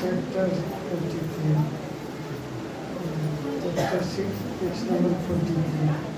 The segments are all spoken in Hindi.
chapter 23, chapter 6, page number 43.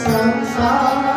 संसार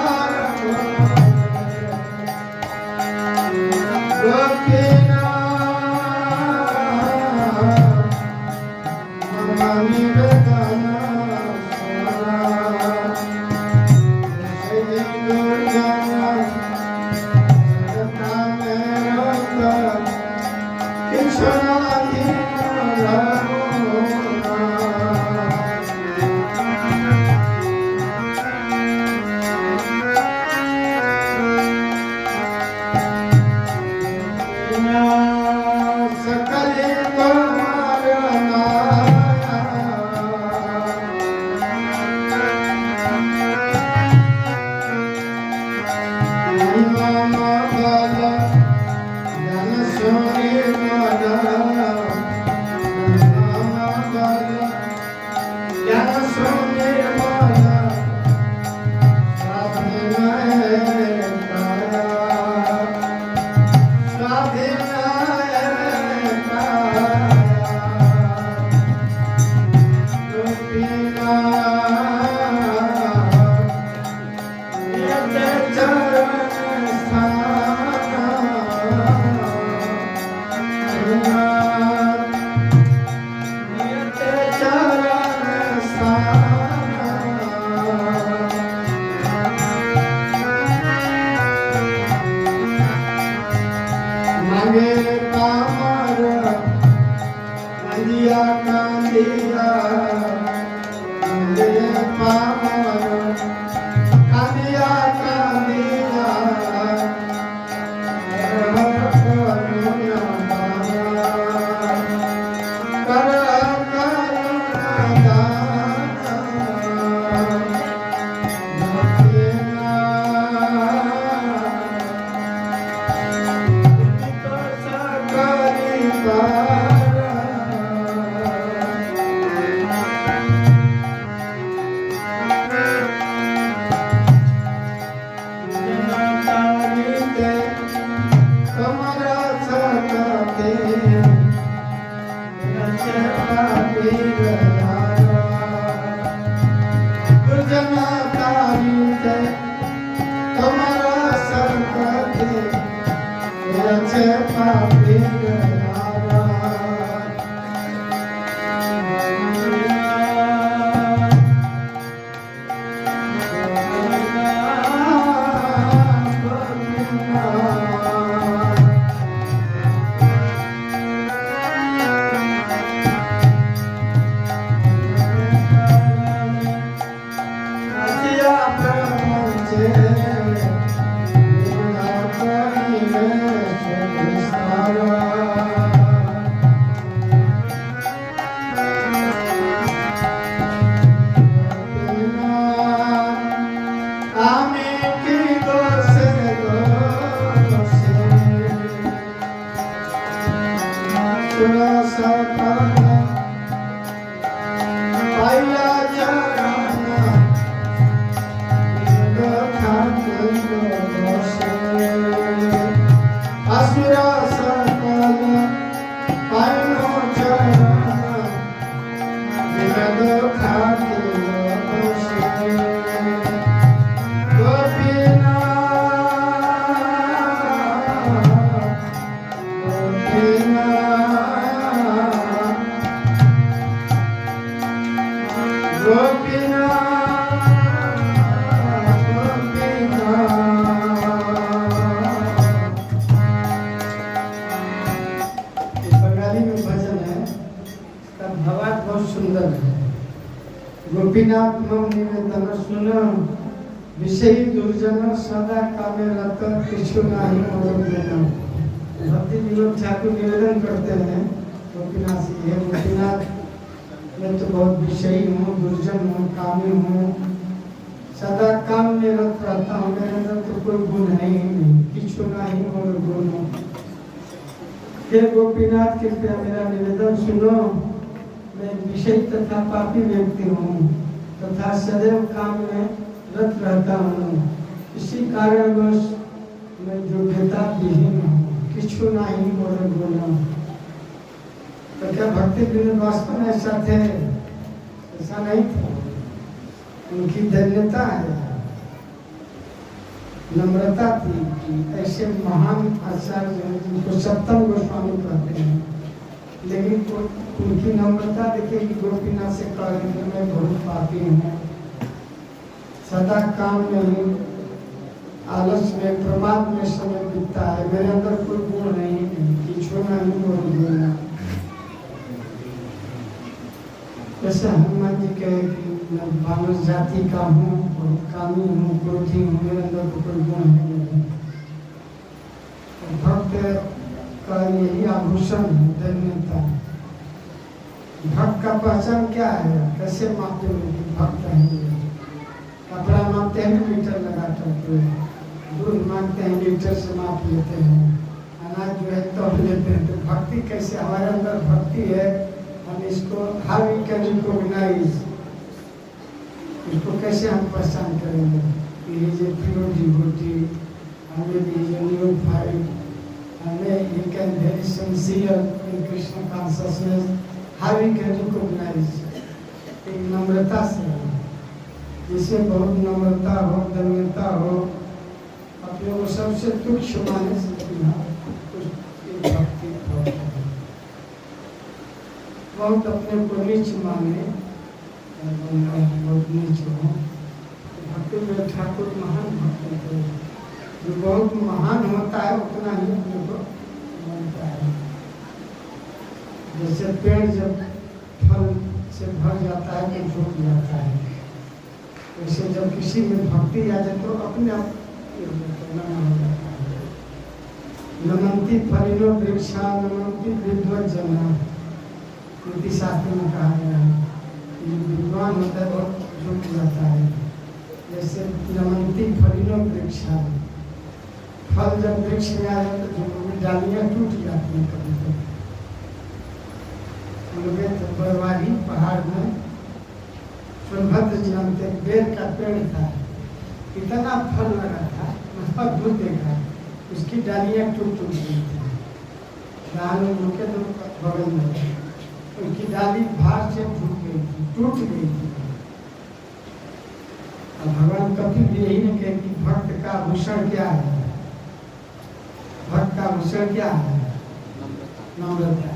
गोपीनाथ मम निवेदन सुन विषय दुर्जन सदा कामे रत किछु नाही मोर बिन। भक्ति विनोद ठाकुर निवेदन करते हैं गोपीनाथ से, हे गोपीनाथ मैं तो बहुत विषयी हूँ, दुर्जन हूँ, कामी हूँ, सदा काम में रत रहता हूँ, मेरे अंदर तो कोई गुण है ही नहीं, किछु नाही मोर गुण। हे गोपीनाथ कृपया मेरा निवेदन सुनो, मैं विषय तथा पापी व्यक्ति हूँ तथा सदैव काम में रत रहता हूँ, इसी कारणवश मैं योग्यता विहीन हूँ, किछु नहीं मोर गुण। तो क्या भक्ति विनोद वास्तव में ऐसा थे? ऐसा नहीं था। उनकी धन्यता है, नम्रता थी कि ऐसे महान आचार्य जिनको सप्तम गोस्वामी कहते हैं, लेकिन उनकी नम्रता देखिए कि गोपीनाथ से कह रहे हैं मैं बहुत पापी हूँ, सदा काम में ही आलस में प्रमाद में समय बीतता है, मेरे अंदर कोई गुण नहीं, किछु नहीं मोर गुण। जैसे हनुमान जी कहे कि मैं मानव जाति का हूँ, बहुत कामी हूँ, क्रोधी हूँ, मेरे अंदर तो कोई गुण नहीं। भक्त का यही आभूषण है, धन्यता। भक्त का पहचान क्या है? कैसे मापते हैं कि भक्त है? कपड़ा मापते हैं मीटर लगा करके, दूध मांगते हैं लीटर से माप लेते हैं, अनाज जो है तौल लेते हैं। तो भक्ति कैसे? हमारे अंदर भक्ति है, हम इसको हाउ वी कैन रिकॉग्नाइज, इसको कैसे हम पहचान करेंगे? ये जो प्योर डिवोटी, हमें भी जो न्यूफाइड, हमें you can very sincere in Krishna consciousness, how we can recognize? एक नम्रता से, जिसे बहुत नम्रता हो, धन्यता हो, अपने को सबसे तुच्छ माने से भक्ति बहुत अपने को नीच माने, बहुत नीच हो। भक्ति में ठाकुर महान भक्त है, जो बहुत महान होता है उतना ही अपने को मानता है। जैसे पेड़ जब फल से भर जाता है तो झुक जाता है, वैसे जब किसी में भक्ति आ जाए तो अपने आप नमन हो जाता है। नमंती फलिनो वृक्षा नमंती विद्वत जना, नीति शास्त्र में कहा गया है। ये विद्वान होता है बहुत झुक जाता है। जैसे नमंती फलिनो वृक्षा, फल जब वृक्ष में आ जाए तो डालियाँ टूट जाती हैं कभी कभी। हम लोग गए थे बरवारी पहाड़ में, सोनभद्र जिला में एक बेर का पेड़ था, इतना फल लगा था, बहुत दूर देखा, उसकी डालियाँ टूट टूट गई थी। डाल रुके तो बगल में उनकी डाली भार से टूट गई थी। अब भगवान कभी भी यही नहीं कहे कि भक्त का आभूषण क्या है। भक्त का आभूषण क्या है? नम्रता।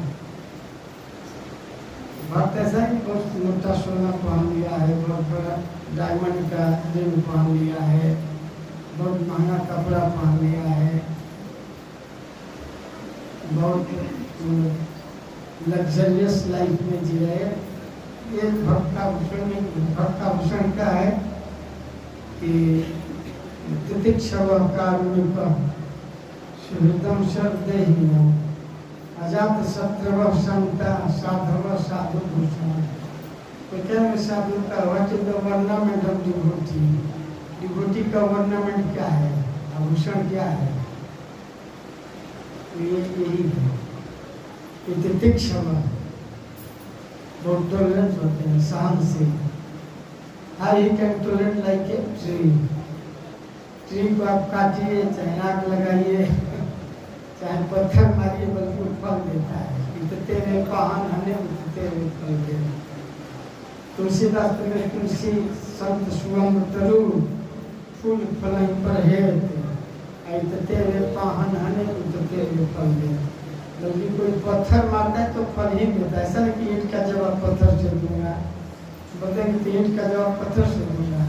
भक्त ऐसा ही बहुत मोटा सोना पहन लिया है, बहुत बड़ा डायमंड का रिंग पहन लिया है, बहुत महंगा कपड़ा पहन लिया है, बहुत लग्जरियस लाइफ में जी रहे। ये भक्त का आभूषण नहीं। भक्त का आभूषण क्या है कि तितिक्षव कारुणिक सुहृदम सर्वदेहिनम अजात शत्रव संता साधव साधु भूषण। तो क्या है साधु का what is the ornament of devotee? Devotee का वर्नामेंट क्या है? आभूषण क्या है? ये यही है। ये तितिक्षव बहुत टॉलरेंस होते हैं, सहनशील। How you can tolerate like a tree. Tree को आप काटिए, चाहे आग लगाइए, चाहे पत्थर मारिए, बल्कि फल देता है। तेरे कहान हने तेरे फल दे। तुलसीदास में तुलसी संत सुवम तरु फूल फल पर हेत आई तेरे कहान हने तेरे फल दे। बल्कि कोई पत्थर मारता है तो फल ही देता है। ऐसा नहीं कि ईंट का जवाब पत्थर से दूंगा, बताएंगे तो ईंट का जवाब पत्थर से दूंगा।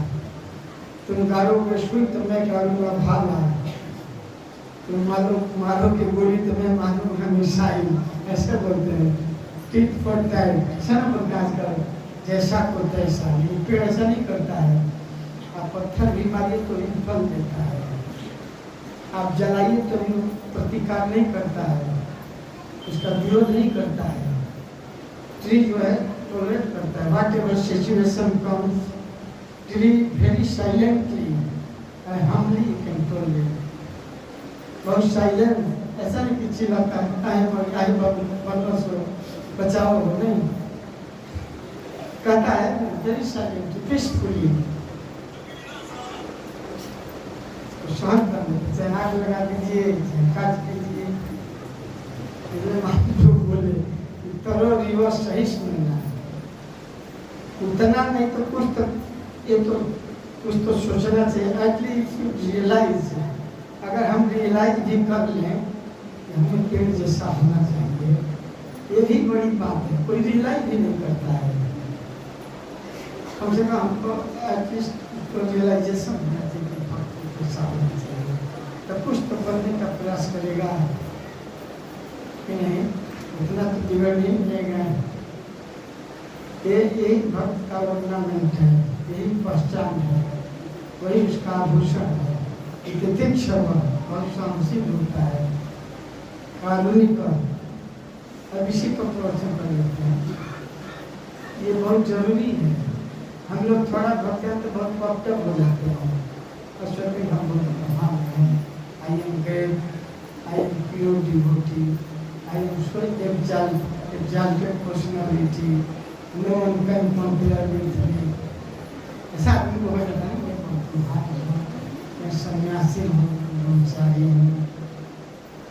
तुम गाड़ोगे सुई तो मैं गाड़ूंगा भाला, तुम मारो की गोली तो मैं मारूंगा मिसाइल। ऐसे बोलते हैं, टिट फॉर टैट। ऐसा ना बोलते आजकल, जैसा को तैसा। ये पेड़ ऐसा नहीं करता है। आप पत्थर भी मारिए तो इन फल देता है, आप जलाइए तो इन प्रतिकार नहीं करता है, उसका विरोध नहीं करता है। ट्री जो है टॉलरेट करता है। Whatever situation comes, tree very silently and humbly can tolerate. बहुत साइलेंट, ऐसा नहीं कि चिल्लाता है बाबू बचाओ, नहीं कहता है, वेरी साइलेंट पीसफुली। सहन करने, चाहे आग लगा दीजिए, चाहे काट दीजिए। बोले करो रिवर्स सही सुनना है, उतना नहीं तो कुछ तो ये तो कुछ तो सोचना चाहिए। एटलीस्ट रियलाइज, अगर हम रियलाइज भी कर लें कि हमें पेड़ जैसा होना चाहिए, ये भी बड़ी बात है। कोई रियलाइज भी नहीं करता है। कम से कम हमको एटलीस्ट तो रियलाइजेशन होना चाहिए कि भक्ति कैसा होना चाहिए, तो कुछ तो बनने का प्रयास करेगा कि नहीं। उतना तो बिगड़ नहीं मिलेगा। यही भक्त का ऑर्नामेंट है, यही पहचान है, वही उसका आभूषण है। तितिक्षव बहुत सहनशील होता है, कारुणिक। अब इसी को प्रवचन कर लेते हैं, ये बहुत जरूरी है। हम लोग थोड़ा भक्त हैं तो बहुत पॉपटअप हो जाते हैं, और स्वयं हम बोलते हैं I am great, I am pure devotee, I am so exalted personality, no one can compare with me। ऐसा आदमी को हो जाता है, मैं सन्यासी हूँ, ब्रह्मचारी हूँ,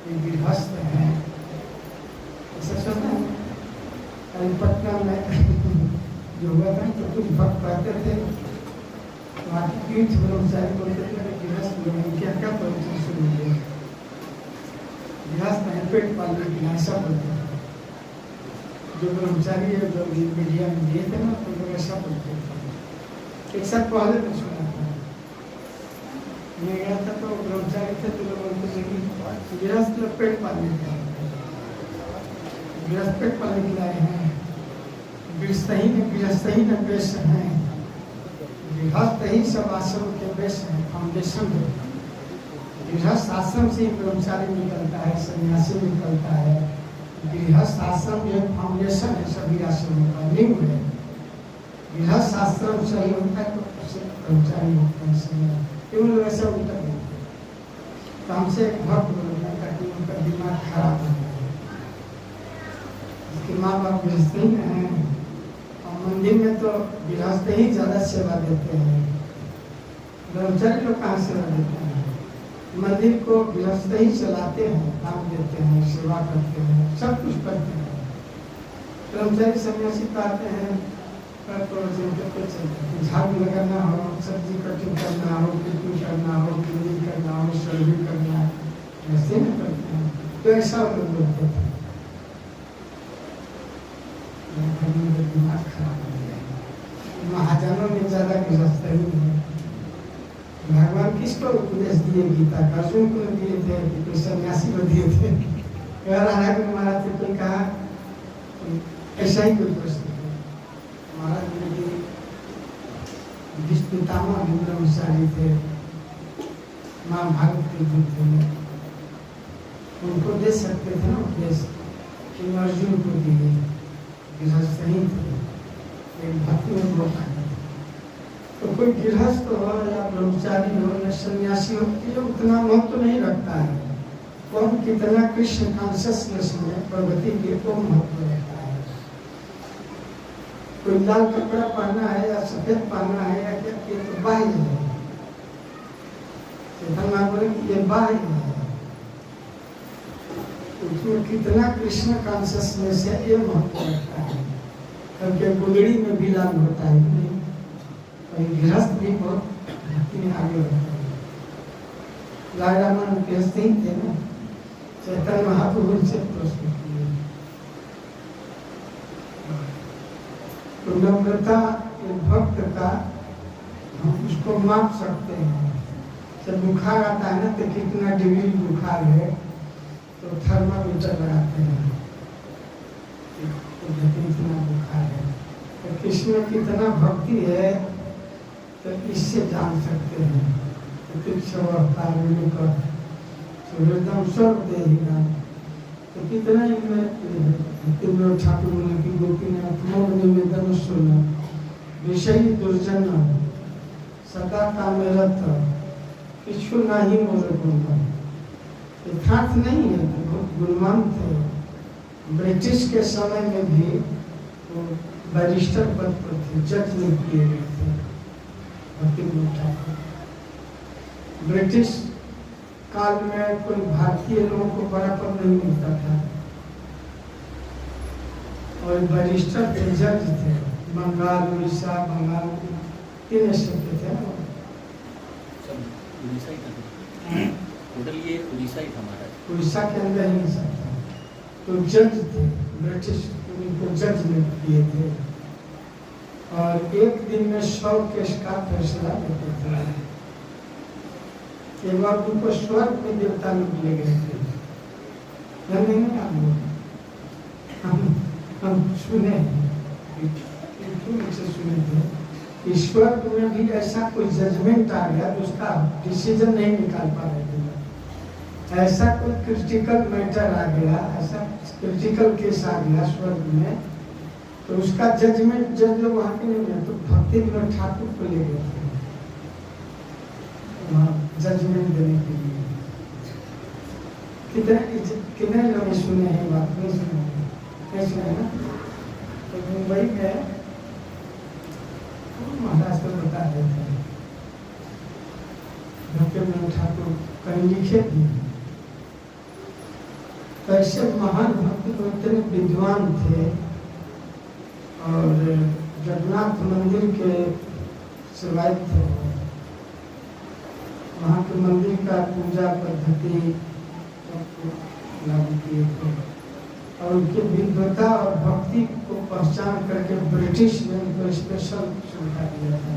मैं गृहस्थ है, ऐसा सोचता है। अभी पटना में जो हुआ था तो कुछ भक्त कहते थे, वहाँ की तीर्थ ब्रह्मचारी बोलते थे गृहस्थ लोग क्या क्या परिचय शुरू हुए, गृहस्थ है पेट पालने के लिए, ऐसा बोलते थे। जो ब्रह्मचारी है जो मीडिया में दिए थे ना, तो लोग ऐसा बोलते थे। एक साथ पहले में सुना था, मैं गया था तो ब्रह्मचारी थे तो लोग बोलते थे कि गृहस्थ लोग पेट पालने के लिए, गृहस्थ पेट पालने के लिए हैं, गृहस्थहीन वेश हैं, गृहस्थ ही सब आश्रम के बेस है, फाउंडेशन है। गृहस्थ आश्रम से ही ब्रह्मचारी निकलता है, सन्यासी निकलता है। गृहस्थ आश्रम जो फाउंडेशन है सभी आश्रमों का, नींव है। गृहस्थ आश्रम सही होता है तो उससे ब्रह्मचारी होता है, सन्यासी। क्यों लोग ऐसा उल्टा बोलते हैं? तो हमसे एक भक्त बोलने का कि उनका दिमाग खराब हो गया, उसके माँ बाप गृहस्थ ही हैं और मंदिर में तो गृहस्थ ही ज्यादा सेवा देते हैं, ब्रह्मचारी लोग कहाँ सेवा देते हैं? मंदिर को गृहस्थ ही चलाते हैं, काम देते हैं, सेवा करते हैं, सब कुछ करते हैं। ब्रह्मचारी सन्यासी पाते हैं झाड़ू लगाना हो, सब्जी कटिंग करना हो, कीर्तन करना हो, क्लीनिंग करना हो, सर्वे करना, ऐसे नहीं करते हैं। तो ऐसा लोग बोलते थे, दिमाग खराब हो गया। महाजनों में ज्यादा गृहस्थ ही है। भगवान किसको उपदेश दिए गीता का? अर्जुन को दिए थे कि कोई सन्यासी को दिए थे? महाराज को महाराज से कोई कहा ऐसा ही कोई प्रश्न महाराज पितामह भी ब्रह्मचारी थे, माँ भारत के युद्ध थे, उनको दे सकते थे ना उपदेश, कि अर्जुन को दिए, गृहस्थ नहीं थे, एक भक्ति में मौका नहीं। तो कोई गृहस्थ हो या ब्रह्मचारी हो या सन्यासी हो, ये उतना महत्व नहीं रखता है। कौन कितना कृष्ण कॉन्शियसनेस में प्रगति के को महत्व रहता है। कोई लाल कपड़ा पहना है या सफेद पहना है या क्या, ये तो बाह्य है। चेतन महाप्रभु की ये बाह्य है, उसमें कितना कृष्ण कॉन्शियसनेस है ये महत्व रखता है। क्योंकि गुदड़ी में भी लाल होता है नहीं, कहीं गृहस्थ भी बहुत भक्ति में आगे होता है। राय रामन गृहस्थ ही थे ना, चैतन्य महाप्रभु से प्रश्न किए। तो नम्रता भक्त का हम उसको माप सकते हैं। जब बुखार आता है ना तो कितना डिग्री बुखार है तो थर्मामीटर लगाते हैं, तो कितना बुखार है। तो किसी में कितना भक्ति है तो इससे जान सकते हैं। एकदम स्वर्ग देगा तो कितना इनमें ठाकुर बोले कि गोपीनाथ मोर निवेदन सुन विषयी दुर्जन सदा का मेरा किछु नहीं मोर गुणगान। यथार्थ नहीं है, बहुत गुणवान थे। ब्रिटिश के समय में भी वो बैरिस्टर पद पर थे, जज नहीं किए गए थे भक्ति ठाकुर। ब्रिटिश काल में कोई भारतीय लोगों को बड़ा पद नहीं मिलता था और बैरिस्टर थे, जज थे। बंगाल, उड़ीसा, बंगाल तीन स्टेट के थे। उड़ीसा के अंदर ही सकता, तो जज थे ब्रिटिश, उनको जज में किए थे और एक दिन में 100 केस का फैसला देते थे। एक बार उनको स्वर्ग में देवता लोग ले गए थे, हम सुने से सुने थे। ईश्वर में भी ऐसा कोई जजमेंट आ गया तो उसका डिसीजन नहीं निकाल पा रहे थे। ऐसा कोई क्रिटिकल मैटर आ गया, ऐसा क्रिटिकल केस आ गया स्वर्ग में, तो उसका जजमेंट जज लोग वहाँ के नहीं गए, तो भक्ति विनोद ठाकुर को ले गए थे जजमेंट देने के लिए। कितने लोग सुने हैं बात? नहीं सुने, नहीं सुने ना। तो मुंबई में महाराज को बता देते हैं, भक्ति विनोद ठाकुर कहीं लिखे भी कैसे महान भक्त इतने विद्वान थे और जगन्नाथ मंदिर के सेवायत थे। वहाँ के मंदिर का पूजा पद्धति लागू किए थे और उनकी विद्वता और भक्ति को पहचान करके ब्रिटिश ने उनको स्पेशल सुविधा दिया था।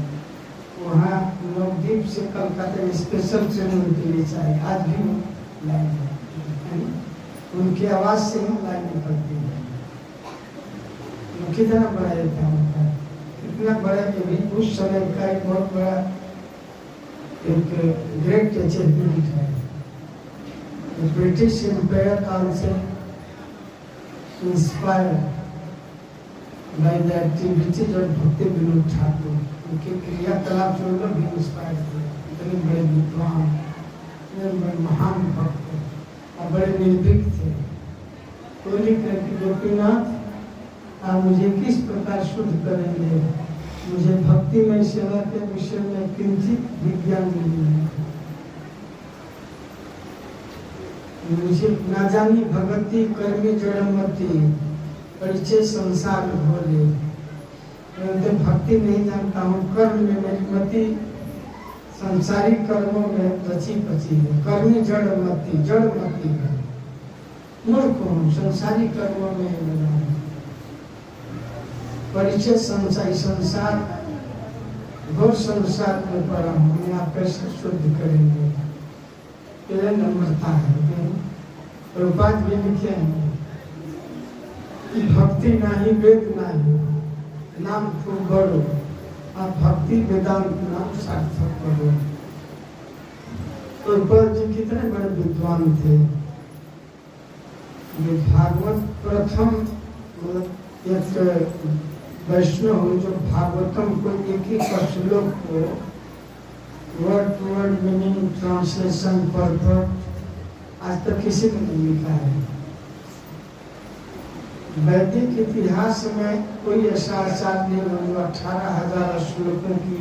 वहाँ नवद्वीप से कलकत्ता स्पेशल ट्रेन उनके लिए चाहिए, आज भी लाइन है। उनकी आवाज़ से ही लाइन निकलती है। कितना बड़ा था उनका इतना बड़ा कि भी उस समय का एक बहुत बड़ा एक ग्रेट अचीवमेंट है। British empire also inspired by the activities of Bhakti Vinod Thakur. उनके क्रियाकलाप जो लोग भी इंस्पायर थे, इतने बड़े विद्वान, इतने बड़े महान भक्त और बड़े निर्भीक थे। तो लिख रहे कि गोपीनाथ आप मुझे किस प्रकार शुद्ध करेंगे, मुझे भक्ति में सेवा के विषय में किंचित विज्ञान नहीं है, मुझे ना जानी भगवती कर्मी जड़मती परिचय संसार भोले। मैं भक्ति नहीं जानता हूँ, कर्म में मेरी मति संसारिक कर्मों में रची पची है। कर्मी जड़मती, जड़मती है, मूर्ख हूँ, संसारिक कर्मों में लगा हूँ। परिचय संसारी, संसार घोर संसार में पड़ा हूँ, मैं आप कैसे शुद्ध करेंगे। ये नम्रता है। प्रभुपाद भी लिखे हैं कि भक्ति नहीं वेद नहीं, नाम खूब बड़ो, आप भक्ति वेदांत नाम सार्थक करो। प्रभुपाद जी कितने बड़े विद्वान थे। भागवत प्रथम एक वैष्णव जो भागवतम को एक ही श्लोक को word to word meaning translation perfect आज तक किसी ने नहीं लिखा है। वैदिक इतिहास में कोई ऐसा आचार्य नहीं हो जो 18,000 श्लोकों की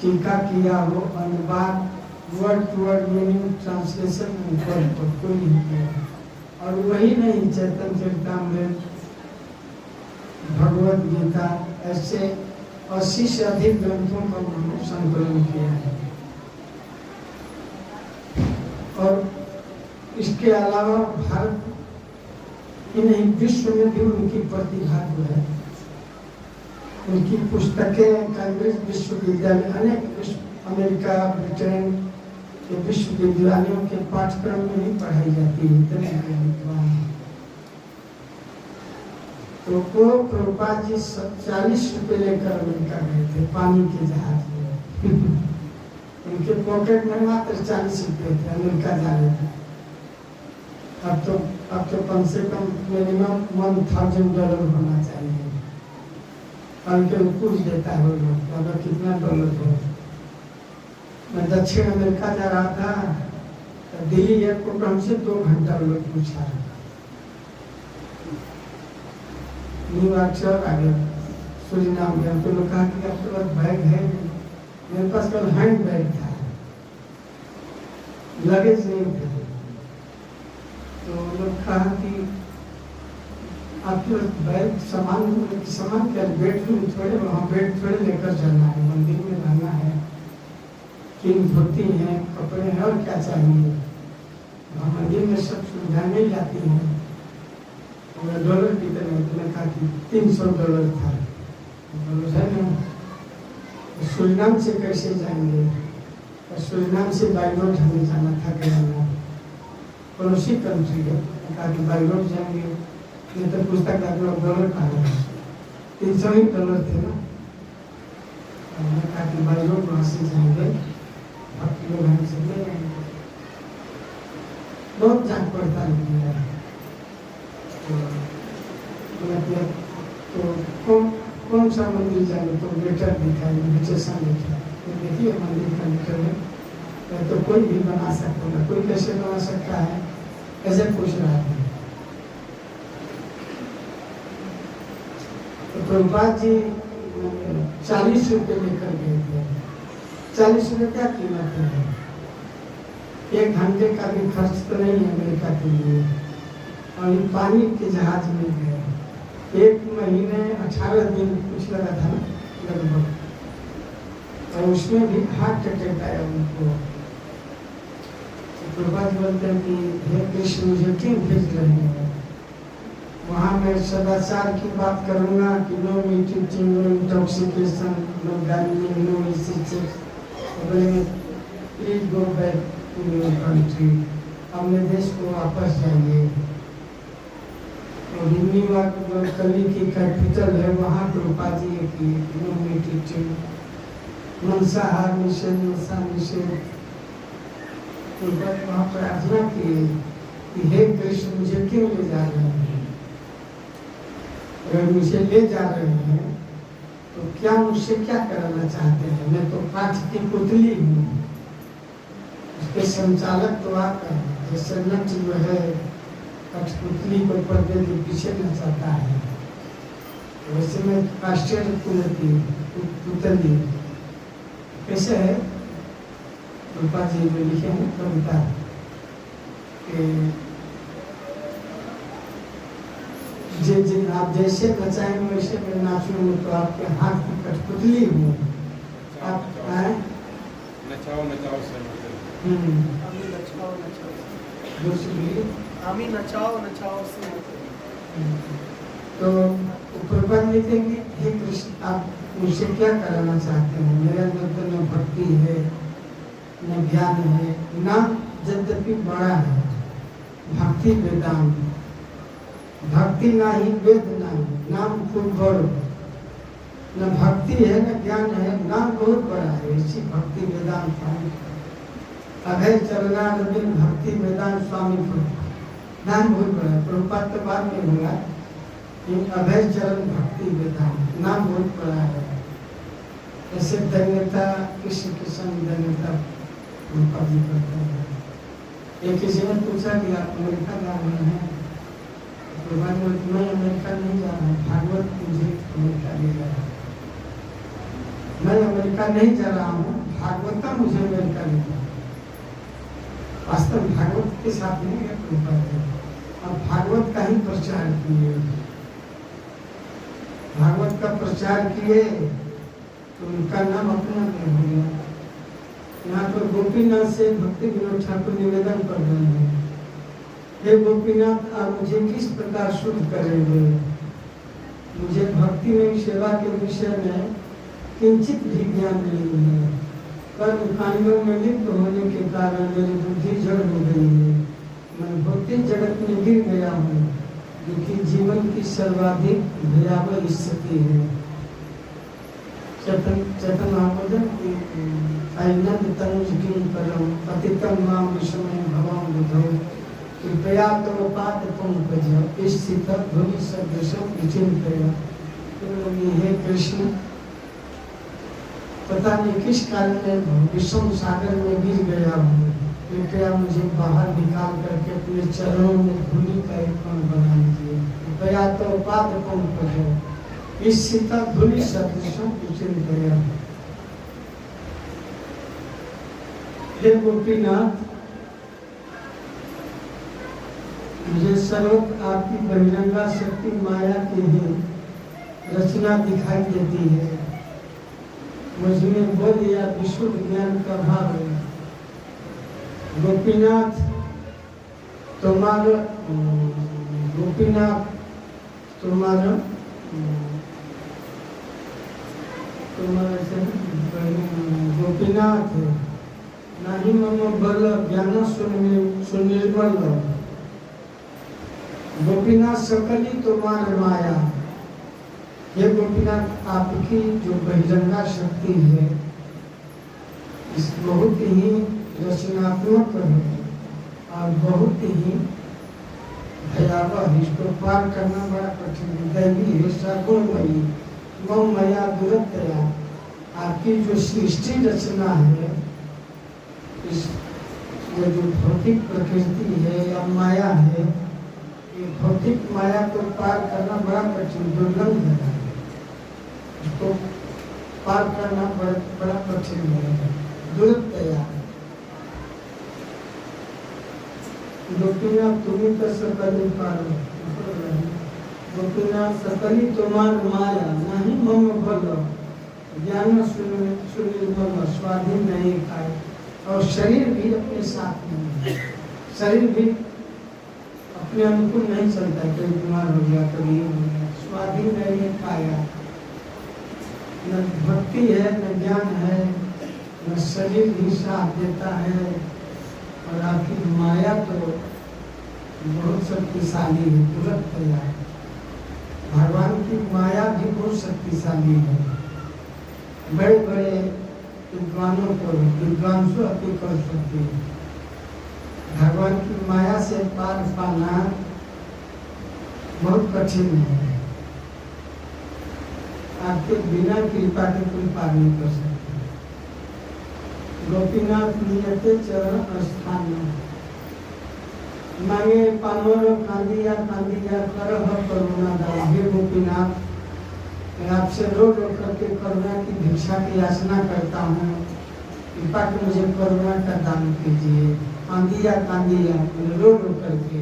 टीका किया हो, अनुवाद word to word meaning translation perfect कोई नहीं किया। और वही नहीं चैतन्य चरितामृत, भगवत गीता, ऐसे 80 से अधिक ग्रंथों का उन्होंने संकलन किया है। और इसके अलावा भारत ही नहीं विश्व में भी उनकी प्रतिभा जो है, उनकी पुस्तकें कैम्ब्रिज विश्वविद्यालय, अनेक अमेरिका ब्रिटेन के विश्वविद्यालयों के पाठ्यक्रम में ही पढ़ाई जाती है। इतने विद्वान तो वो प्रभुपाद जी 40 रुपए लेकर अमेरिका गए थे पानी के जहाज में। उनके पॉकेट में मात्र 40 रुपए थे, अमेरिका जा रहे थे। अब तो कम से कम मिनिमम $1,000 होना चाहिए। उनके कुछ देता है वो लोग, अगर कितना डॉलर हो। मैं दक्षिण अमेरिका जा रहा था, तो दिल्ली एयरपोर्ट हमसे 2 घंटा लोग पूछा। न्यूयॉर्क आगे सुरीनाम गया, तो लोग कहा कि आपके पास बैग है? मेरे पास कल हैंड बैग था, लगेज नहीं था। तो लोग कहा कि आपके पास बैग सामान क्या, बेडरूम थोड़े, वहाँ बेड थोड़े लेकर जाना है, मंदिर में रहना है, 3 धोती हैं, कपड़े हैं, और क्या चाहिए। वहाँ मंदिर में सब सुविधा मिल जाती है। डॉलर कितने? मैंने कहा कि $300 था। सुरीनाम से कैसे जाएंगे? सुरीनाम से बाई रोड हमें जाना था गया, पड़ोसी कंट्री है। कहा कि बाई रोड जाएंगे, नहीं तो पुस्तक $1 का है, $300 थे ना। मैंने कहा कि बाई रोड वहाँ से जाएंगे, अब लोग हमसे ले जाएंगे। बहुत जांच पड़ताल किया है। तो कौन सा मंदिर जाएंगे? तो लेटर दिखाएंगे, इन्विटेशन लिखा है, तो देखिए मंदिर का लेटर है, तो कोई भी बना सकता है। कोई कैसे बना सकता है, ऐसे पूछ रहा है। तो प्रभुपाद जी 40 रुपये लेकर गए थे। 40 रुपये क्या कीमत है? 1 घंटे का भी खर्च तो नहीं है अमेरिका के लिए। और पानी के जहाज में गए, 1 महीने 18 दिन कुछ लगा था लगभग, और उसमें भी हार्ट अटैक आया उनको। प्रभुपाद बोलते हैं कि हे कृष्ण, मुझे क्यों भेज रहे हैं? वहाँ मैं सदाचार की बात करूँगा कि no meat eating, no intoxication, no gambling, no इसी। बोलेंगे please go back to your country, अपने देश को वापस जाइए। और हिंदीवा जो कली की कैपिटल है वहाँ कृपा जी की मंसाहार निषेध नशा निषेध वहाँ प्रार्थना की कि हे कृष्ण मुझे क्यों ले जा रहे हैं, अगर मुझे ले जा रहे हैं तो क्या मुझसे क्या कराना चाहते हैं, मैं तो काठ की पुतली हूँ, उसके संचालक तो आप हैं, जैसे नट जो है कठपुतली को पर्दे के पीछे नचाता है, वैसे मैं राष्ट्रीय पुतली कैसे है। रूपा जी जो लिखे हैं कविता आप जैसे नचाएंगे वैसे मैं नाचूंगा, तो आपके हाथ की कठपुतली हूँ, आप नचाओ नचाओ से हमें नचाओ नचाओ से तो प्रभुपाद लिखेंगे हे कृष्ण आप मुझसे क्या कराना चाहते हैं, मेरे अंदर तो न भक्ति है न ज्ञान है, नाम यद्यपि बड़ा है भक्ति वेदांत, भक्ति नहीं वेद नहीं, नाम खूब बड़, न भक्ति है न ज्ञान है, नाम बहुत बड़ा है, इसी भक्ति वेदांत अभय चरणारविंद भक्ति वेदांत स्वामी नाम बहुत बड़ा है। प्रभुपाद तो बाद में होगा, अभय चरण भक्ति वेदांत नाम बहुत बड़ा है। ऐसे धन्यता कृष्ण के संग धन्यता प्रभुपाद जी करते हैं। एक किसी ने पूछा कि आप अमेरिका जा रहे हैं, प्रभुपाद जी मैं अमेरिका नहीं जा रहा हूँ, भागवत मुझे अमेरिका ले जा रहा है, मैं अमेरिका नहीं जा रहा हूँ, भागवत का मुझे अमेरिका ले जा, वास्तव भागवत के साथ नहीं है प्रभुपाद जी, अब भागवत का ही प्रचार किए, भागवत का प्रचार किए तो उनका नाम अपना नहीं हो गया। यहाँ पर गोपीनाथ से भक्ति विनोद ठाकुर निवेदन कर रहे हैं, हे गोपीनाथ आप मुझे किस प्रकार शुद्ध करेंगे, मुझे भक्ति में सेवा के विषय में किंचित भी ज्ञान नहीं है, कर्म कांडों में लिप्त होने के कारण मेरी बुद्धि जड़ हो गई है, मैं भौतिक जगत में गिर गया हूँ, जो कि जीवन की सर्वाधिक भयावह स्थिति है। चेतन महाप्रभु की आनंद तनुज किं परम पतितम मां विषमय भवं बुधौ कृपया तव पाद पंकज स्थित भूमि सदृशं विचिन्तय। हे कृष्ण पता नहीं किस कारण में विषम सागर में गिर गया हूँ, कृपया मुझे बाहर निकाल करके अपने चरणों में धूलि का एक कण बना लीजिए, कृपया तो पाद पंकज स्थित धूलि सदृशं विचिन्तय। हे गोपीनाथ मुझे सर्वत आपकी बहिरंगा शक्ति माया की ही रचना दिखाई देती है, मुझमें बोध या विशुद्ध ज्ञान का भाव है। गोपीनाथ तुम्हारा गोपीनाथ तुम्हारा गोपीनाथ नहीं मम बल ज्ञान सुनिर्मल, गोपीनाथ सकली तुम्हारे माया। ये गोपीनाथ आपकी जो बहिरंगा शक्ति है इस बहुत ही रचनात्मक है और बहुत ही भयावह, इसको पार करना बड़ा कठिन है। दैवी है सगुणमयी मम मया दुरतया, आपकी जो सृष्टि रचना है, इस ये जो भौतिक प्रकृति है या माया है, ये भौतिक माया को पार करना बड़ा कठिन दुर्लभ है, इसको पार करना बड़ा कठिन है। दुरतया गोपीनाथ तुम्हें तो सकली पार, गोपीनाथ सकली तुम्हार माया नहीं मम भल ज्ञान सुनिर्मल स्वाधीन नहीं खाए, और शरीर भी अपने साथ नहीं है, शरीर भी अपने अनुकूल नहीं चलता, कभी बीमार हो गया कभी हो गया, स्वाधीन नहीं पाया, न भक्ति है न ज्ञान है न शरीर भी साथ देता है, और आपकी माया तो बहुत शक्तिशाली है, तुरंत तैयार। भगवान की माया भी बहुत शक्तिशाली है। बड़े बड़े विद्वानों को विद्वांसों अति कर सकती है। भगवान की माया से पार पाना बहुत कठिन है। आपके बिना कृपा के कोई पार नहीं कर सकते। गोपीनाथ नियते चरण स्थान मांगे पानवर कांदिया करह करुणा दान। हे गोपीनाथ, मैं आपसे रो रो करके करुणा की भिक्षा की याचना करता हूँ। कृपा के मुझे करुणा का दान कीजिए। कांदिया रो रो करके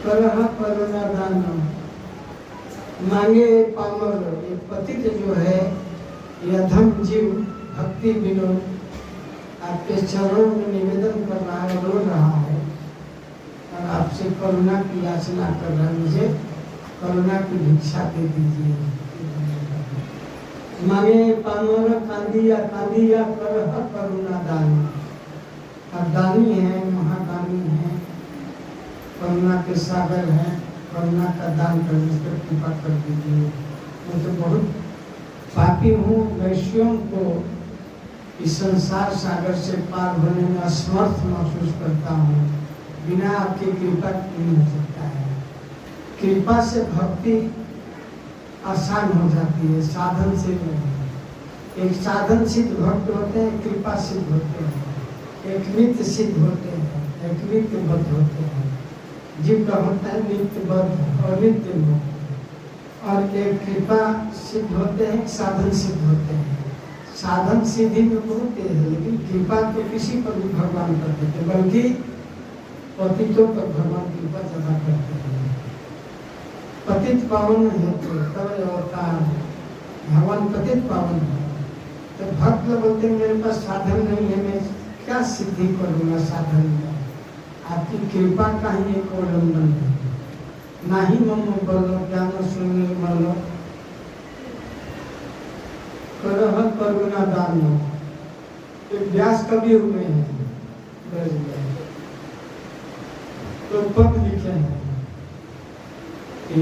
करह करुणा दान मांगे पामर। ये पतित जो है ये अधम जीव भक्ति विनोद आपके चरणों में निवेदन कर रहा है, रो रहा है और आपसे करुणा की याचना कर रहा है। मुझे करुणा की भिक्षा दे दीजिए। मांगे पामर कांदिया करह करुणा दान। और दानी है, महादानी है, करुणा के सागर है। करुणा का दान करने पर कृपा कर दीजिए। मैं तो बहुत पापी हूँ, वैश्यों को इस संसार सागर से पार होने में असमर्थ महसूस करता हूँ। बिना आपकी कृपा नहीं हो सकता है। कृपा से भक्ति आसान हो जाती है, साधन से नहीं। एक साधन सिद्ध भक्त होते हैं, कृपा सिद्ध होते हैं। एक नित्य सिद्ध होते हैं, एक नित्यबद्ध होते हैं। जीव का होता है नित्यबद्ध और नित्य मुक्त। और एक कृपा सिद्ध होते हैं, साधन सिद्ध होते हैं। साधन सिद्धि में बहुत तेज है, लेकिन कृपा तो किसी पर भी भगवान कर देते, बल्कि पतितों पर भगवान कृपा ज्यादा करते हैं। पतित पावन है तो तब अवतार भगवान पतित पावन है। तो भक्त लोग बोलते हैं मेरे पास साधन नहीं है, मैं क्या सिद्धि करूँगा साधन में। आपकी कृपा का ही एक अवलंबन है। ना ही मम बोलो ज्ञान शून्य बोलो करह करुणा दान। व्यास कवि हुए हैं, तो पद लिखे हैं कि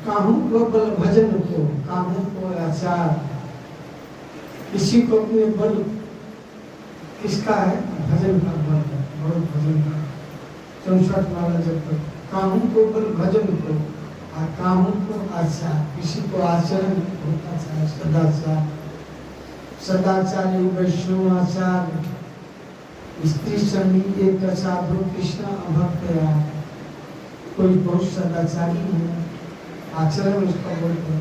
काहू को बल भजन को, काहू को आचार। किसी को अपने बल किसका है? भजन का बल है, बहुत भजन का 64 वाला जब तक काहू को बल भजन को और काहू को आचार। किसी को आचरण होता है सदाचार, सदाचारी वैष्णव आचार, स्त्री संगी एक साधु कृष्ण अभक्त यार। कोई बहुत सदाचारी है, आचरण उसका बल है।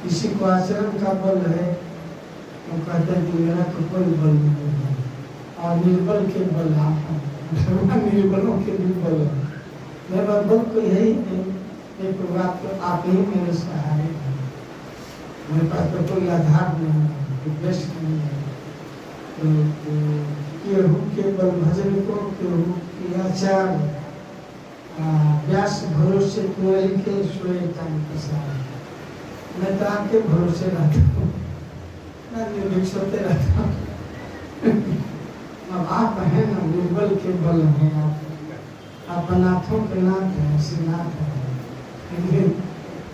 किसी को आचरण का बल है, वो कहते हैं कि मेरा तो कोई बल नहीं है। और निर्बल के बल आप हैं, निर्बलों के भी बल है। मेरा बल तो यही है, एक बात तो आप ही मेरे सहारे हैं। मेरे पास तो कोई आधार नहीं है, उद्देश्य नहीं है। केहू के बल भजन को, केहू की आचार। व्यास भरोसे कुंवरी के सोए टाइम पसार। मैं तो आपके भरोसे रहता हूँ, मैं निर्भीक सोते रहता हूँ। अब आप हैं ना, निर्बल के बल हैं आप अनाथों के नाथ हैं, श्रीनाथ हैं।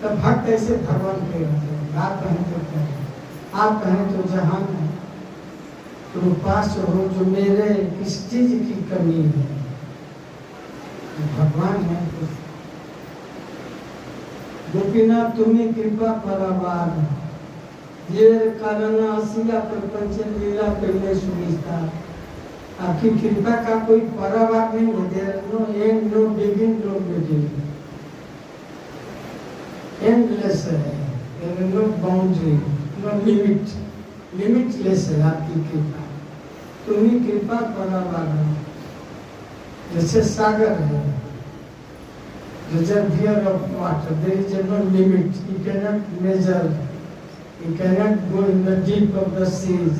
तब भक्त ऐसे भगवान के रहते हैं। आप कहें तो क्या है, आप कहें तो जहान है। तुम पास हो जो मेरे किस चीज की कमी है। भगवान है तो गोपीनाथ तुम्हें कृपा परावार। ये कारण आसिया प्रपंच लीला पहले सुनिश्ता। आपकी कृपा का कोई परावार नहीं है। There is no end, no begin, no begin. Endless है, there is no boundary, no limit, limitless है आपकी कृपा। तुम्ही कृपा परावार है। जैसे सागर है, reservoir of water, there is no limit, you cannot measure, you cannot go in the deep of the seas,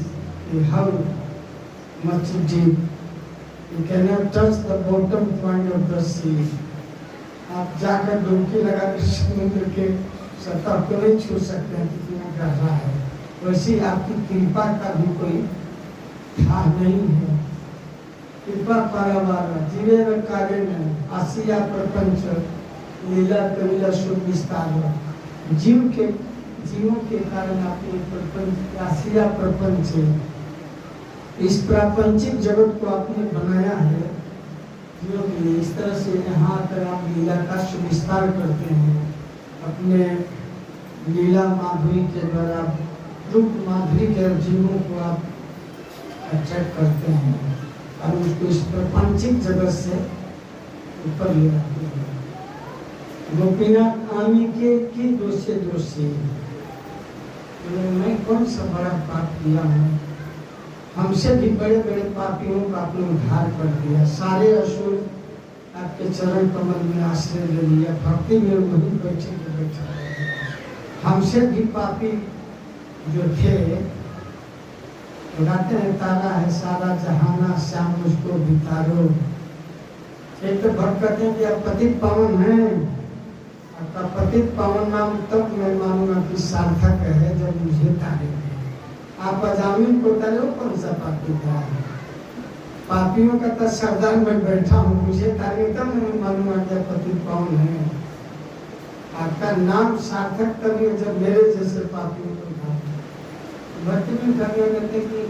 how much deep, you cannot touch the bottom point of the sea. आप जाकर डुबकी लगा के समुद्र के सतह को नहीं छू सकते हैं, कितना गहरा है। वैसी आपकी कृपा का भी कोई था नहीं है। कृपा पारावार जीवे न कार्य में आसिया प्रपंच लीला कविला शुभ विस्तार जीवों के कारण आपने प्रपंच आसिया प्रपंच इस प्रापंचिक जगत को आपने बनाया है जीवों के लिए। इस तरह से यहाँ आकर आप लीला का शुभ विस्तार करते हैं, अपने लीला माधुरी के द्वारा रूप माधुरी के जीवों को आप अट्रैक्ट करते हैं और उसको इस प्रपंचिक जगत से ऊपर ले आते हैं। गोपीनाथ आमी के की दोषी मैं कौन सा बड़ा पाप किया हूँ, हमसे भी बड़े बड़े पापियों का आपने उद्धार कर दिया, सारे असुर आपके चरण कमल में आश्रय ले लिया, भक्ति में वहीं बैठे के बैठा। हमसे भी पापी जो थे गाते हैं तारा है सारा जहाना श्याम उसको बितारो। एक तो भक्त कहते हैं कि आप पतित पावन हैं, आपका पतित पावन नाम तब मैं मानूंगा कि सार्थक है जब मुझे तारेंगे। आप अजामिन को तारे कौन सा पापी था, पापियों का तो सरदार में बैठा हूँ, मुझे तारेंगे तब मैं मानूंगा कि पतित पावन है। आपका नाम सार्थक तभी जब मेरे जैसे पापियों को था। भक्ति में कहते कि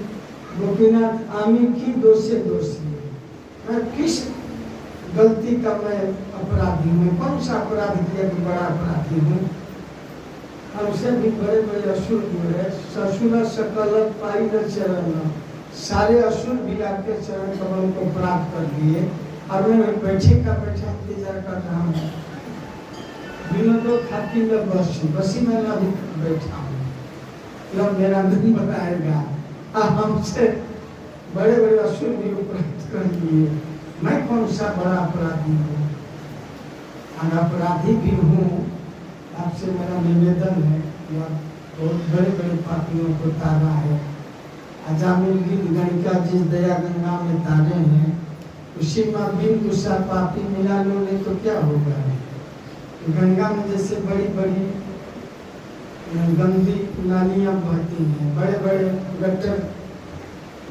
गोपीनाथ आमी की दोषी मैं किस गलती का मैं अपराधी हूँ, कौन सा अपराध किया कि बड़ा अपराधी हूँ। हमसे भी बड़े बड़े असुर हुए, ससुर सकल पाई न चरण, सारे असुर भी आपके चरण कमल को प्राप्त कर दिए और मैं बैठे का बैठा इंतजार कर रहा हूँ। विनोदो खाती में बसी में अभी बैठा हूँ, जब मेरा दिन बताएगा हमसे बड़े बड़े असुर भी उपलब्ध कर लिए, मैं कौन सा बड़ा अपराधी हूँ। और अपराधी भी हूँ, आपसे मेरा निवेदन है कि आप बहुत बड़े बड़े पापियों को तारा है। अजामिल गीत गणिका जिस दया गंगा में तारे हैं, उसी में बिन गुस्सा पापी मिला लो नहीं तो क्या होगा। गंगा में जैसे बड़ी बड़ी गंदी नालियाँ बहती हैं, बड़े बड़े गटर,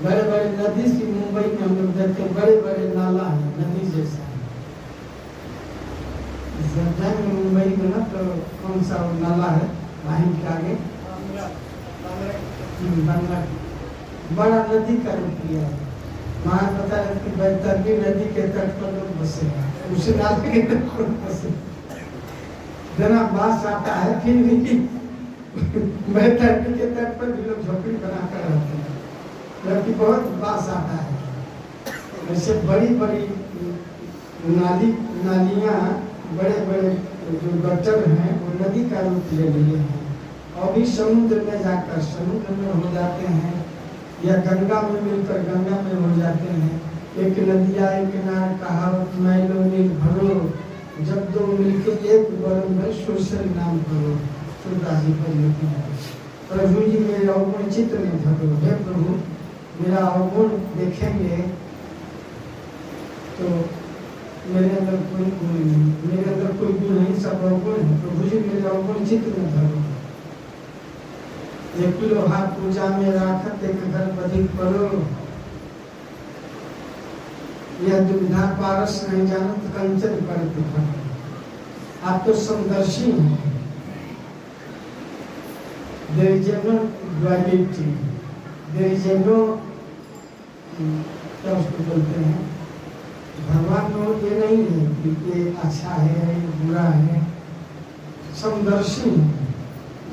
बड़े बड़े नदी सी मुंबई में हम लोग देखते हैं, बड़े बड़े नाला है नदी जैसा। जब जाएंगे मुंबई में ना तो कौन सा वो नाला है वहीं के आगे बांग्ला बड़ा नदी का रूप लिया है। वहाँ पता है कि बैतरनी नदी के तट पर लोग बसे, उस नाले के तट पर बसे। जना बास आता है फिर भी बैतरनी के तट पर भी लोग झोपड़ी बनाकर रहते हैं, जबकि बहुत बास आता है। ऐसे बड़ी बड़ी नालियाँ बड़े बड़े जो गटर हैं वो नदी का रूप ले लिए हैं और भी समुद्र में जाकर समुद्र में हो जाते हैं या गंगा में मिलकर गंगा में हो जाते हैं। एक नदिया एक किनारे कहावत मैलो नील भरो, जब दो मिलके एक बरन में सोशल नाम करो। सूरदास जी पर लिखते हैं, प्रभु जी मेरे अवगुण चित्र में धरो। हे प्रभु मेरा अवगुण देखेंगे तो मेरे अंदर कोई गुण नहीं, मेरे अंदर कोई गुण नहीं, सब अवगुण है। प्रभु जी मेरे अवगुण चित्र में धरो। एक लोहा पूजा में राखत एक घर बधिक करो, यह दुविधा पारस नहीं जानत कंचन कर दिखा। आप तो समदर्शी हैं। There is no duality, there is no क्या उसको बोलते हैं, भगवान को ये नहीं है कि ये अच्छा है ये बुरा है। समदर्शी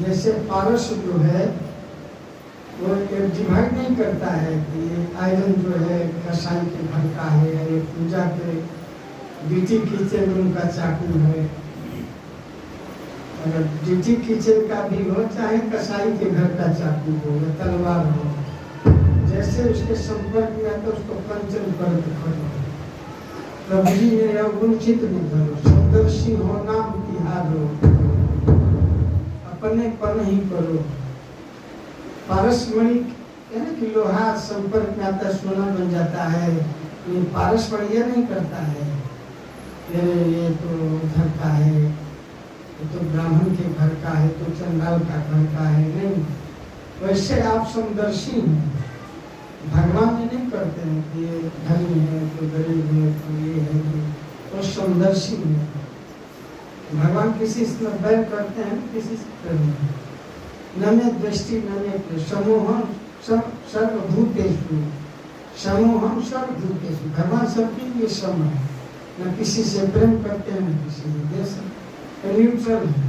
जैसे पारस जो है वो डिवाइड नहीं करता है कि ये आयरन जो है कसाई के घर का है, ये पूजा के ड्यूटी किचन रूम का चाकू है। अगर ड्यूटी किचन का भी हो चाहे कसाई के घर का चाकू हो या तलवार हो, जैसे उसके संपर्क में आता उसको पंचन कर करो। प्रभु जी मेरे अवगुण चित्त में धरो, समदर्शी हो नाम तिहारो, अपने पर नहीं करो। पारसमणि यानी कि लोहा संपर्क में आता सोना बन जाता है, ये पारसमणि ये नहीं करता है ये तो घर का है, ये तो ब्राह्मण के घर का है, तो चंडाल का घर का है, नहीं। वैसे आप समदर्शी हैं, भगवान ये नहीं करते हैं कि ये धनी है तो गरीब है तो ये है तो समदर्शी है। भगवान किसी से बैर करते हैं, किसी से प्रेम नहीं। न में दृष्टि न में प्रेम, समूहम सर्वभूतेषु, समूहम सर्वभूतेषु। भगवान सबके लिए सम है, न किसी से प्रेम करते हैं न किसी से द्वेष, न्यूट्रल है।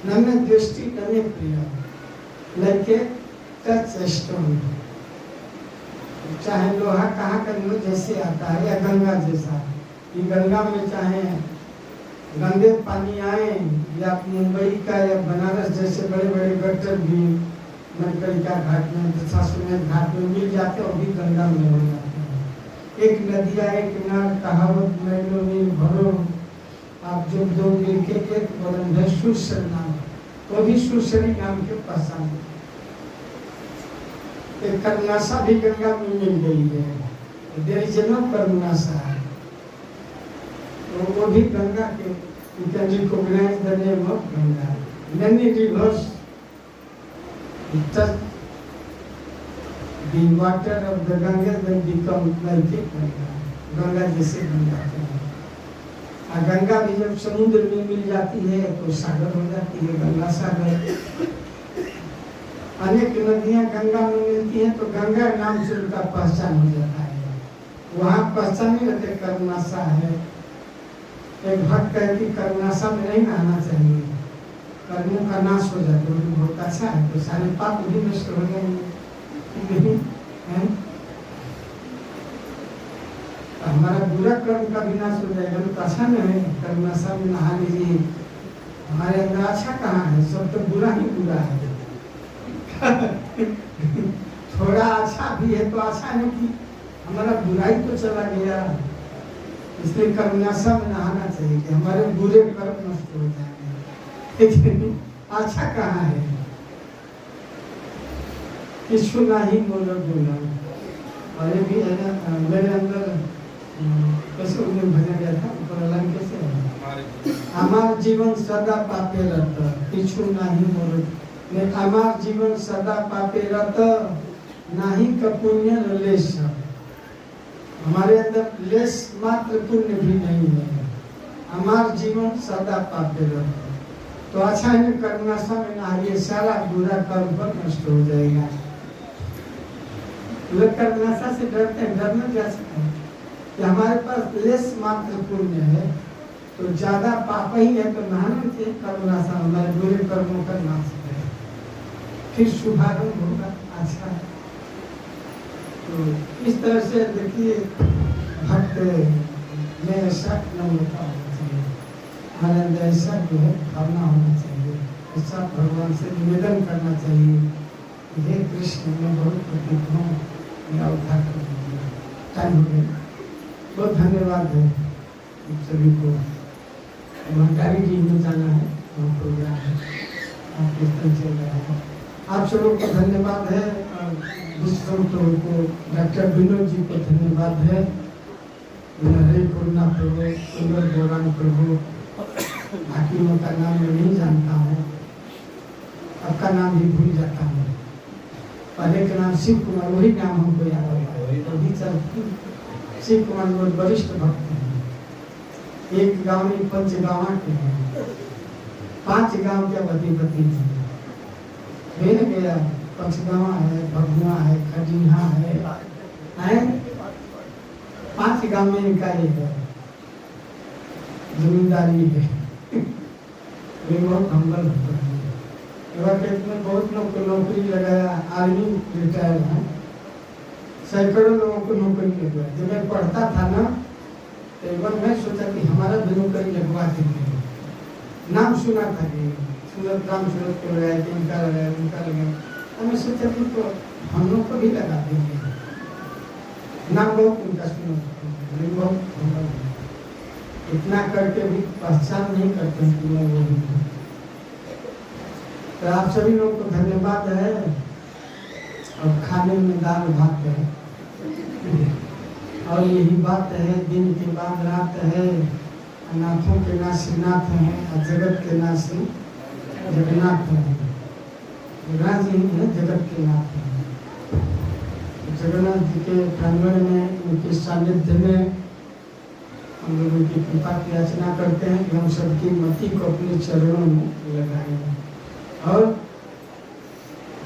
न में दृष्टि न में प्रिय, लाइक ए टच स्टोन। चाहे लोहा कहाँ का लो जैसे आता है, या गंगा जैसा। ये गंगा में चाहे गंदे पानी आए, या मुंबई का या बनारस जैसे बड़े बड़े गटर भी मणिकर्णिका घाट में, दशाश्वमेध घाट में मिल जाते और भी गंगा में हो जाते हैं। एक नदिया एक नार कहावत मैलो नील भरो, आप जो दो मिल के एक बुलंद है सुरसर नाम, तो भी सुरसरी नाम के पहचान। एक करुणासा भी गंगा में मिल गई है, देयर इज नो करुणासा, तो वो भी गंगा के, you can recognize the name of Ganga. Many rivers touch the water of the Ganga, then become like it Ganga. Ganga जैसे बन जाते हैं। और गंगा भी जब समुद्र में मिल जाती है तो सागर हो जाती है, गंगा सागर। अनेक नदियां गंगा में मिलती हैं तो गंगा नाम से उनका पहचान हो जाता है। वहाँ पहचान ही रहते करुणासा है। एक भक्त कहती करुणासा में नहीं नहाना चाहिए, कर्मों का नाश हो जाता है। बहुत अच्छा है, तो सारे पाप भी नष्ट हो जाएंगे। हमारा बुरा कर्म का विनाश हो जाएगा, तो अच्छा नहीं है। करुणासा में नहा लीजिए। हमारे अंदर अच्छा कहाँ है, सब तो बुरा ही बुरा है। थोड़ा अच्छा भी है तो अच्छा नहीं कि हमारा बुराई तो चला गया। इसलिए करुणासा में नहाना चाहिए कि हमारे बुरे कर्म नष्ट हो जाएंगे। अच्छा कहाँ है, किसको नहीं बोलो बोला। और ये भी है ना, मेरे अंदर कैसे उन्हें भजा गया था, ऊपर अलग कैसे है, हमार जीवन सदा पापे रहता, किछु नहीं बोलो। हमार जीवन सदा पापे रहता, नहीं का पुण्य लेश। हमारे अंदर लेस मात्र पुण्य भी नहीं है। हमारा जीवन सदा पापे रहता, तो अच्छा है करुणासा में नहाइए, सारा बुरा कर्म पर नष्ट हो जाएगा। लोग करुणासा से डरते हैं, डरना जा सकते हैं कि हमारे पास लेस मात्र पुण्य है तो ज्यादा पाप ही है, तो नहाने से करुणासा हमारे बुरे कर्मों का नाश है, फिर शुभारंभ होगा। अच्छा, तो इस तरह से देखिए भक्त में ऐसा नम्रता होना चाहिए, हमारे अंदर ऐसा जो है भावना होना चाहिए, ऐसा भगवान से निवेदन करना चाहिए। हे कृष्ण, मैं बहुत प्रतीक हूँ, मेरा उद्धार कर दीजिए। टाइम हो गया, बहुत धन्यवाद है सभी को। भंडारी जी में जाना है, वहाँ प्रोग्राम है, आप कीर्तन चल रहा है। आप सबों को धन्यवाद है, दूसरों को डॉक्टर विनोद जी को धन्यवाद है। हरे करुणा प्रभु, सुंदर गौरांग प्रभु, बाकियों का नाम मैं नहीं जानता हूँ, आपका नाम भी भूल जाता हूँ। पहले का नाम शिव कुमार, वही नाम हमको याद होता है। शिव कुमार बहुत वरिष्ठ भक्त हैं, एक गांव में 5 गाँव के हैं, 5 गांव के अधिपति हैं। गया पंचगावा है, भगुआ है, खडीहा है, 5 गांव में इनका ये है, जमींदारी है। वे बहुत हम्बल होते हैं। में बहुत लोग को नौकरी लगाया, आर्मी रिटायर है, सैकड़ों लोगों को नौकरी लगवाया। जब मैं पढ़ता था ना, तो एक बार मैं सोचा कि हमारा भी नौकरी लगवा देंगे। नाम सुना था कि सूरत राम सूरत को लगाया, इनका लगाया, उनका लगाया। हमें सोचा कि तो हम लोग को भी लगा देंगे। नाम बहुत उनका सुना, बहुत इतना करके भी पहचान नहीं करते कि मैं वो हूँ। तो आप सभी लोग को धन्यवाद है। और खाने में दाल भात है, और यही बात है, दिन के बाद रात है। अनाथों के नासी नाथ हैं, और जगत के नासी जगन्नाथ हैं। राज यही है, जगत के नाथ हैं। जगन्नाथ जी के प्रांगण में उनके सानिध्य में हम लोगों की कृपा की याचना करते हैं कि हम सबकी मति को अपने चरणों में लगाएं और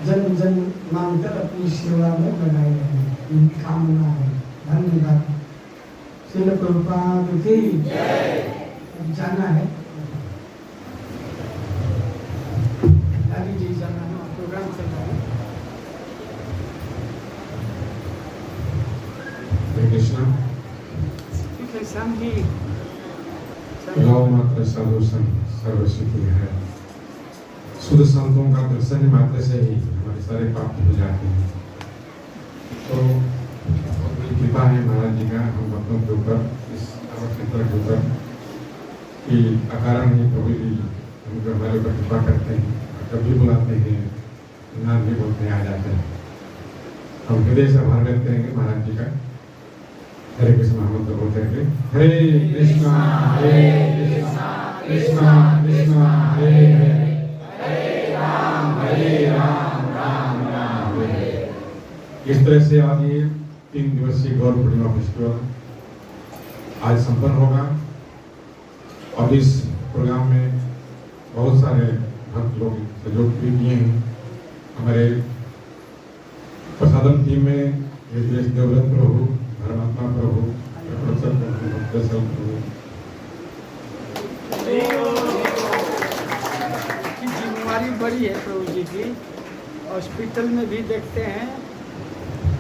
जन जन मानकर अपनी सेवा में लगाए रहें। यही कामना है। धन्यवाद। श्रील प्रभुपाद की अब जाना है, लाली जी जाना है, प्रोग्राम चल रहा है। कृष्णा ठीक है श्याम जी। गौ मात्र साधु संत सर्वसिद्धि है। शुद्ध संतों का दर्शन मात्र से ही हमारे सारे पाप हो जाते हैं। तो बहुत बड़ी कृपा है महाराज जी का हम भक्तों के ऊपर, इस क्षेत्र के ऊपर कि अकारण ही प्रभु जी उनको हमारे ऊपर कृपा करते हैं और कभी बुलाते हैं नाम भी बोलते हैं आ जाते हैं। हम हृदय से आभार व्यक्त करेंगे महाराज जी का। हरे कृष्ण मंत्र बोलते हैं हरे कृष्णा कृष्णा कृष्णा हरे हरे राम राम राम हरे। इस तरह से आज ये 3 दिवसीय गौर पूर्णिमा फेस्टिवल आज संपन्न होगा और इस प्रोग्राम में बहुत सारे भक्त लोग सहयोग भी किए हैं। हमारे प्रसादम टीम में देवव्रत प्रभु, धर्मात्मा प्रभु, दशरथ प्रभु की जिम्मेवारी बड़ी है प्रभु जी की। हॉस्पिटल में भी देखते हैं,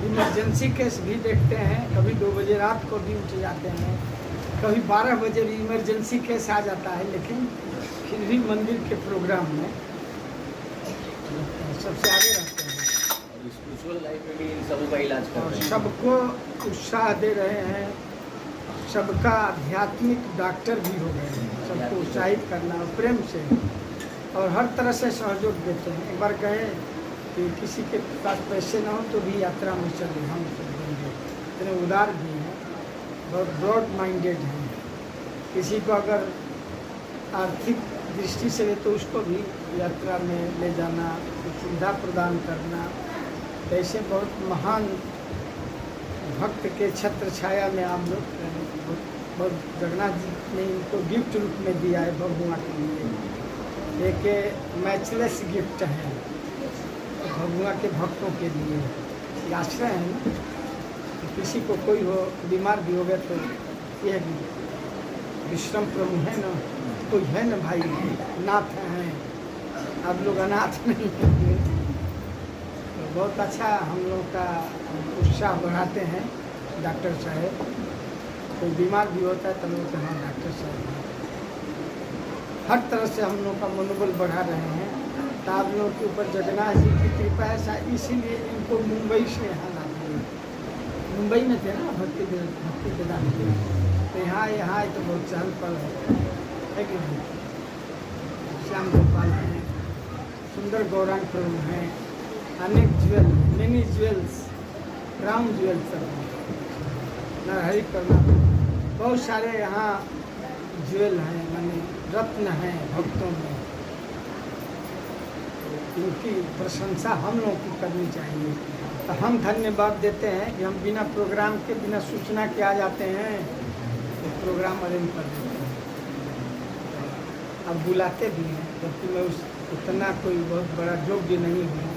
इमरजेंसी केस भी देखते हैं, कभी 2 बजे रात को भी उठ जाते हैं, कभी 12 बजे भी इमरजेंसी केस आ जाता है, लेकिन फिर भी मंदिर के प्रोग्राम में सबसे आगे रहते हैं। स्पिरिचुअल लाइफ में भी इन सबों का इलाज कर और रहे हैं। सबको उत्साह दे रहे हैं। सबका आध्यात्मिक डॉक्टर भी हो गए हैं। सबको उत्साहित करना और प्रेम से और हर तरह से सहयोग देते हैं। एक बार गए कि किसी के पास पैसे ना हो तो भी यात्रा में चले, हम सब देंगे। इतने उदार भी हैं, बहुत ब्रॉड माइंडेड हैं। किसी को अगर आर्थिक दृष्टि से तो उसको भी यात्रा में ले जाना, सुविधा प्रदान करना। ऐसे बहुत महान भक्त के छत्र छाया में आप लोग बहुत जगन्नाथ जी ने इनको गिफ्ट रूप में दिया है भगवान के लिए। एक मैचलेस गिफ्ट है भगवान के भक्तों के लिए। ये आश्रय है ना, किसी को कोई हो बीमार भी हो गया तो यह विश्रम प्रभु है ना, कोई है ना भाई, नाथ हैं। आप लोग अनाथ नहीं हैं। तो बहुत अच्छा हम लोग का उत्साह बढ़ाते हैं डॉक्टर साहब। कोई बीमार भी होता है तो लोग हाँ डॉक्टर साहब हर तरह से हम लोग का मनोबल बढ़ा रहे हैं। तो आप लोगों के ऊपर जगन्नाथ जी की कृपा है शायद, इसीलिए इनको मुंबई से यहाँ ला दिए। मुंबई में थे ना भक्ति वेदांत के, तो यहाँ तो बहुत चहल पहल है कि नहीं। श्याम गोपाल हैं, सुंदर गौरांग प्रभु हैं, अनेक jewel, many jewels, crown jewels सब हैं, नरहरि करना, बहुत सारे यहाँ ज्वेल हैं, माने रत्न हैं भक्तों में। इनकी प्रशंसा हम लोग की करनी चाहिए। तो हम धन्यवाद देते हैं कि हम बिना प्रोग्राम के, बिना सूचना के आ जाते हैं, तो प्रोग्राम अरेंज कर देते हैं। अब बुलाते भी हैं, जबकि मैं उतना कोई बहुत बड़ा योग्य नहीं हूँ,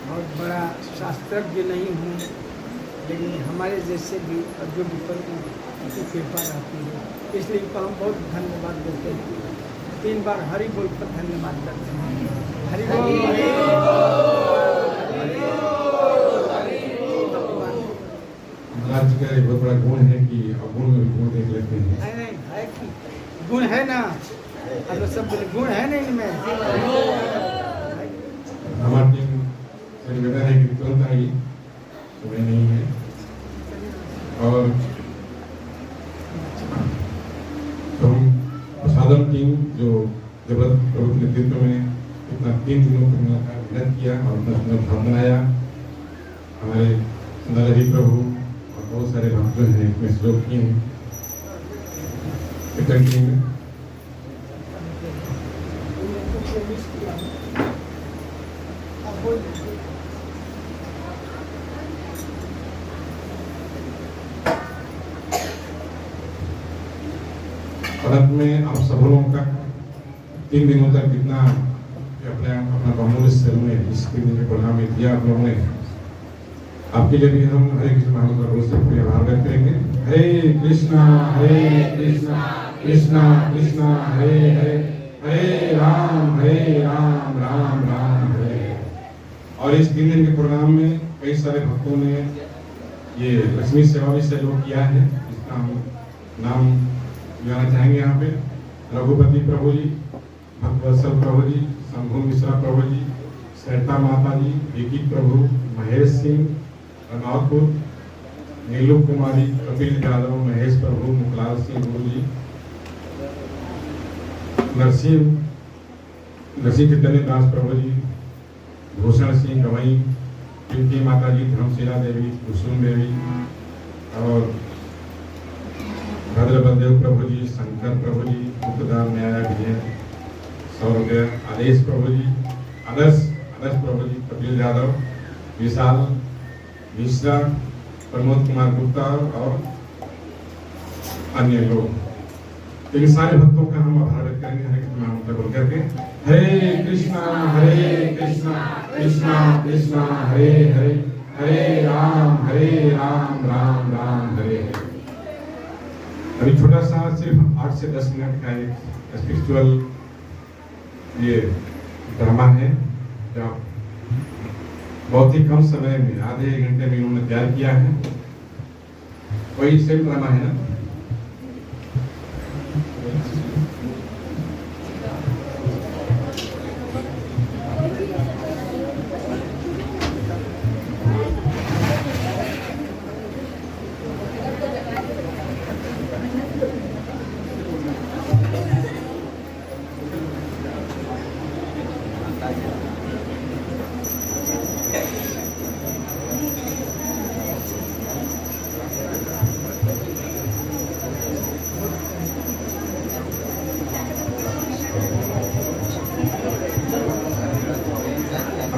बहुत बड़ा शास्त्रज्ञ नहीं हूँ, लेकिन हमारे जैसे भी योग्य पर उनकी कृपा रहती है। इसलिए इनको हम बहुत धन्यवाद देते हैं। 3 बार हरि बोल पर धन्यवाद करते हैं। हरि महाराज जी का एक बहुत बड़ा गुण है कि अवगुण में भी गुण देख लेते हैं। नहीं है कि गुण है ना, अब सब बोले गुण है नहीं इनमें। हमारी टीम से निवेदन है कि तुरंत आई, समय नहीं है। और तो हम प्रसादम टीम जो जबरदस्त प्रभु के नेतृत्व में इतना 3 दिनों तक मेहनत किया और अपना सुंदर धाम बनाया। हमारे नरहरि प्रभु और बहुत सारे भक्त जो हैं इसमें सहयोग किए हैं टीम में। और अंत में आप सब लोगों का 3 दिनों तक जितना अपना बहुमूल्य समय इस 3 दिन के प्रोग्राम में दिया आप लोगों ने, आपके लिए भी हम हरे कृष्ण महामंत्र रोज से पूरे आभार व्यक्त करेंगे। हरे कृष्णा कृष्णा कृष्णा हरे हरे, हरे राम राम राम हरे हरे। और इस 3 दिन के प्रोग्राम में कई सारे भक्तों ने ये लक्ष्मी सेवा भी सहयोग किया है, जिसका हम नाम लेना चाहेंगे यहाँ पे। रघुपति प्रभु जी, भक्तवत्सल प्रभु जी, शंभु मिश्रा प्रभु जी, सरिता माता जी, विकी प्रभु, महेश सिंह रनौतपुर, नीलू कुमारी, कपिल यादव, महेश प्रभु, मुखलाल सिंह गुरु जी, नरसिंह चैतन्य दास प्रभु जी, भूषण सिंह गवई, पिंकी माता जी, धर्मशिला देवी, कुसुम देवी और भद्र बलदेव प्रभु जी, शंकर प्रभु जी, मुक्तदार न्याय विजय, सौरभ आदेश प्रभु जी, आदर्श प्रभु जी, कपिल यादव, विशाल मिश्रा, प्रमोद कुमार गुप्ता और अन्य लोग। इन सारे भक्तों का हम आभार व्यक्त करेंगे हरे कृष्ण महामंत्र बोल करके। हरे कृष्णा कृष्णा कृष्णा हरे हरे, हरे राम राम राम हरे हरे। अभी छोटा सा सिर्फ 8 से 10 मिनट का एक स्पिरिचुअल ये ड्रामा है जो बहुत ही कम समय में आधे घंटे में उन्होंने तैयार किया है। वही सेम ड्रामा है ना।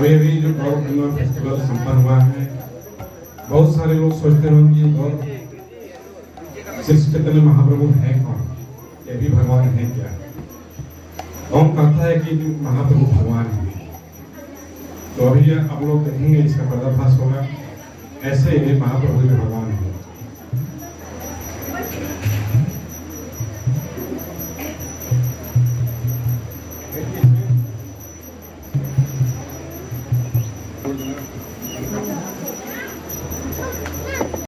अभी जो गौर पूर्णिमा फेस्टिवल संपन्न हुआ है, बहुत सारे लोग सोचते होंगे गौर श्री चैतन्य महाप्रभु है कौन, ये भी भगवान है क्या? कौन कहता है कि महाप्रभु भगवान है? तो अभी आप लोग देखेंगे इसका पर्दाफाश होगा। ऐसे महाप्रभु भी भगवान